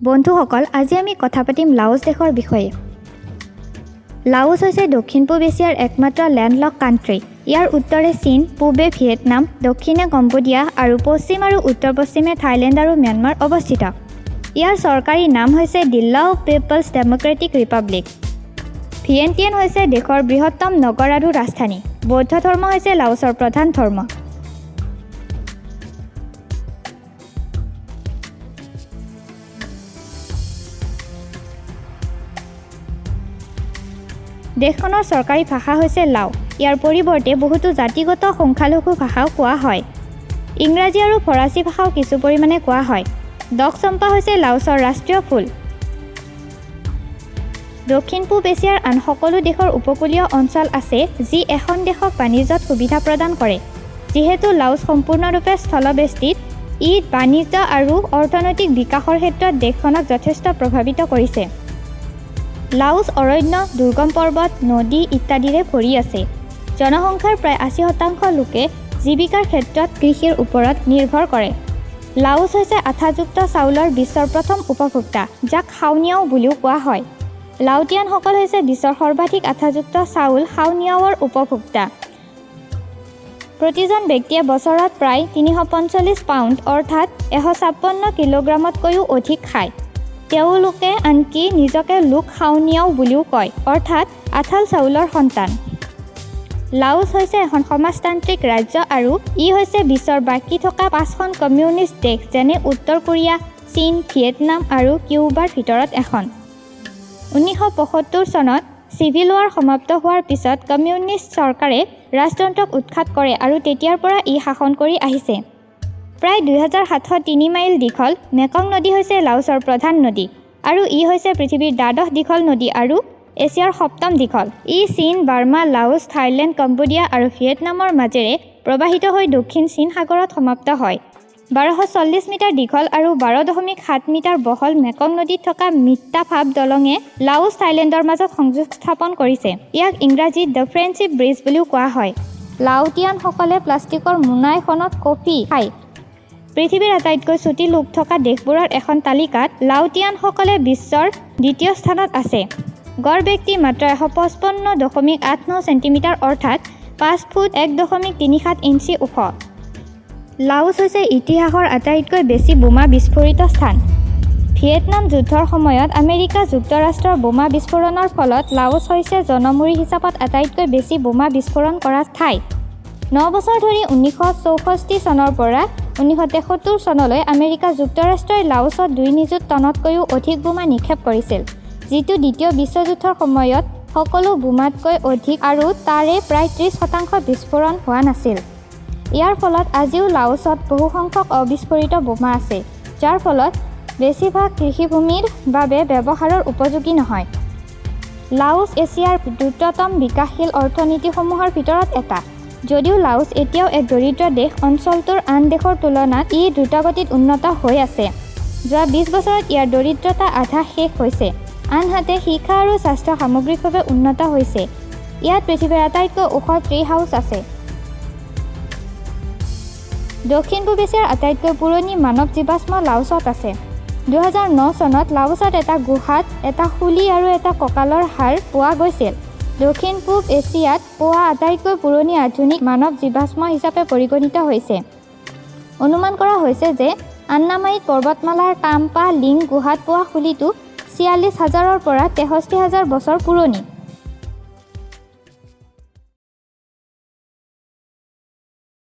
বন্ধুসকল, আজি আমি কথা পাতিম লাওছ দেশৰ বিষয়ে। লাওছ হৈছে দক্ষিণ পূব এছিয়াৰ একমাত্ৰ লেণ্ডলক কাণ্ট্ৰি। ইয়াৰ উত্তৰে চীন, পূবে ভিয়েটনাম, দক্ষিণে কম্বোডিয়া আৰু পশ্চিম আৰু উত্তৰ পশ্চিমে থাইলেণ্ড আৰু ম্যানমাৰ অৱস্থিত। ইয়াৰ চৰকাৰী নাম হৈছে দি লাও পিপলছ ডেম'ক্ৰেটিক ৰিপাব্লিক। ভিয়েণ্টিয়ান হৈছে দেশৰ বৃহত্তম নগৰ আৰু ৰাজধানী। বৌদ্ধ ধৰ্ম হৈছে লাওছৰ প্ৰধান ধৰ্ম। দেশখনৰ চৰকাৰী ভাষা হৈছে লাও। ইয়াৰ পৰিৱৰ্তে বহুতো জাতিগত সংখ্যালঘু ভাষাও কোৱা হয়। ইংৰাজী আৰু ফৰাচী ভাষাও কিছু পৰিমাণে কোৱা হয়। ডক চম্পা হৈছে লাওছৰ ৰাষ্ট্ৰীয় ফুল। দক্ষিণ পূব এছিয়াৰ আন সকলো দেশৰ উপকূলীয় অঞ্চল আছে যি এখন দেশক বাণিজ্যত সুবিধা প্ৰদান কৰে। যিহেতু লাওছ সম্পূৰ্ণৰূপে স্থলবেষ্টিত, ই বাণিজ্য আৰু অৰ্থনৈতিক বিকাশৰ ক্ষেত্ৰত দেশখনক যথেষ্ট প্ৰভাৱিত কৰিছে। লাওছ অৰণ্য, দুৰ্গম পৰ্বত, নদী ইত্যাদিৰে ভৰি আছে। জনসংখ্যাৰ প্ৰায় ৮০% লোকে জীৱিকাৰ ক্ষেত্ৰত কৃষিৰ ওপৰত নিৰ্ভৰ কৰে। লাওছ হৈছে আঠাযুক্ত চাউলৰ বিশ্বৰ প্ৰথম উপভোক্তা, যাক খাওনিয়াও বুলিও কোৱা হয়। লাওটিয়ানসকল হৈছে বিশ্বৰ সৰ্বাধিক আঠাযুক্ত চাউল খাওনিয়াওৰ উপভোক্তা। প্ৰতিজন ব্যক্তিয়ে বছৰত প্ৰায় ৩৪৫ পাউণ্ড অৰ্থাৎ ১৫৬ কিলোগ্ৰামতকৈও অধিক খায়। তেওঁলোকে আনকি নিজকে লোক খাওনিয়াও বুলিও কয়, অৰ্থাৎ আঠাল চাউলৰ সন্তান। লাওছ হৈছে এখন সমাজতান্ত্ৰিক ৰাজ্য আৰু ই হৈছে বিশ্বৰ বাকী থকা ৫খন কমিউনিষ্ট দেশ যেনে উত্তৰ কোৰিয়া, চীন, ভিয়েটনাম আৰু কিউবাৰ ভিতৰত এখন। ১৯৭৫ চনত চিভিল ৱাৰ সমাপ্ত হোৱাৰ পিছত কমিউনিষ্ট চৰকাৰে ৰাজতন্ত্ৰক উৎখাত কৰে আৰু তেতিয়াৰ পৰা ই শাসন কৰি আহিছে। প্ৰায় ২৭০৩ মাইল দীঘল মেকং নদী হৈছে লাওছৰ প্ৰধান নদী আৰু ই হৈছে পৃথিৱীৰ দ্বাদশ দীঘল নদী আৰু এছিয়াৰ সপ্তম দীঘল। ই চীন, বাৰ্মা, লাওছ, থাইলেণ্ড, কম্বোডিয়া আৰু ভিয়েটনামৰ মাজেৰে প্ৰবাহিত হৈ দক্ষিণ চীন সাগৰত সমাপ্ত হয়। ১২৪০ মিটাৰ দীঘল আৰু ১২.৭ মিটাৰ বহল মেকং নদীত থকা মিত্তা ভাপ দলঙে লাওছ থাইলেণ্ডৰ মাজত সংযোগ স্থাপন কৰিছে। ইয়াক ইংৰাজীত দ্য ফ্ৰেণ্ডশ্বিপ ব্ৰিজ বুলিও কোৱা হয়। লাওটিয়ানসকলে প্লাষ্টিকৰ মোনা এখনত কফি খায়। পৃথিৱীৰ আটাইতকৈ চুটি লোক থকা দেশবোৰৰ এখন তালিকাত লাওটিয়ানসকলে বিশ্বৰ দ্বিতীয় স্থানত আছে। গড় ব্যক্তি মাত্ৰ ১৫৫.৮৯ চেণ্টিমিটাৰ অৰ্থাৎ ৫ ফুট ১.৩৭ ইঞ্চি ওখ। লাওছ হৈছে ইতিহাসৰ আটাইতকৈ বেছি বোমা বিস্ফোৰিত স্থান। ভিয়েটনাম যুদ্ধৰ সময়ত আমেৰিকা যুক্তৰাষ্ট্ৰৰ বোমা বিস্ফোৰণৰ ফলত লাওছ হৈছে জনমূৰি হিচাপত আটাইতকৈ বেছি বোমা বিস্ফোৰণ কৰা ঠাই। ৯ বছৰ ধৰি ১৯৬৪ চনৰ পৰা ১৯৭৩ চনলৈ আমেৰিকা যুক্তৰাষ্ট্ৰই লাওছত ২ নিযুত টনতকৈও অধিক বোমা নিক্ষেপ কৰিছিল, যিটো দ্বিতীয় বিশ্বযুদ্ধৰ সময়ত সকলো বোমাতকৈ অধিক আৰু তাৰে প্ৰায় ৩০% বিস্ফোৰণ হোৱা নাছিল। ইয়াৰ ফলত আজিও লাওছত বহু সংখ্যক অবিস্ফোৰিত বোমা আছে, যাৰ ফলত বেছিভাগ কৃষিভূমিৰ বাবে ব্যৱহাৰৰ উপযোগী নহয়। লাওছ এছিয়াৰ দ্ৰুততম বিকাশশীল অৰ্থনীতিসমূহৰ ভিতৰত এটা। যদিও লাওছ এতিয়াও এক দৰিদ্ৰ দেশ, অঞ্চলটোৰ আন দেশৰ তুলনাত ই দ্ৰুতগতিত উন্নত হৈ আছে। যোৱা ২০ বছৰত ইয়াৰ দৰিদ্ৰতা আধা শেষ হৈছে, আনহাতে শিক্ষা আৰু স্বাস্থ্য সামগ্ৰিকভাৱে উন্নত হৈছে। ইয়াত পৃথিৱীৰ আটাইতকৈ ওখ ট্ৰী হাউচ আছে। দক্ষিণ পূব এছিয়াৰ আটাইতকৈ পুৰণি মানৱ জীৱাশ্ম লাওছত আছে। ২০০৯ চনত লাওছত এটা গুহাত এটা শুলি আৰু এটা কঁকালৰ হাড় পোৱা গৈছিল। দক্ষিণ পূব এছিয়াত পোৱা আটাইতকৈ পুৰণি আধুনিক মানৱ জীৱাশ্ম হিচাপে পৰিগণিত হৈছে। অনুমান কৰা হৈছে যে আন্নামাইট পৰ্বতমালাৰ টাম্পা লিং গুহাত পোৱা শুলিটো ৪৬,০০০ৰ পৰা ৬৩,০০০ বছৰ পুৰণি।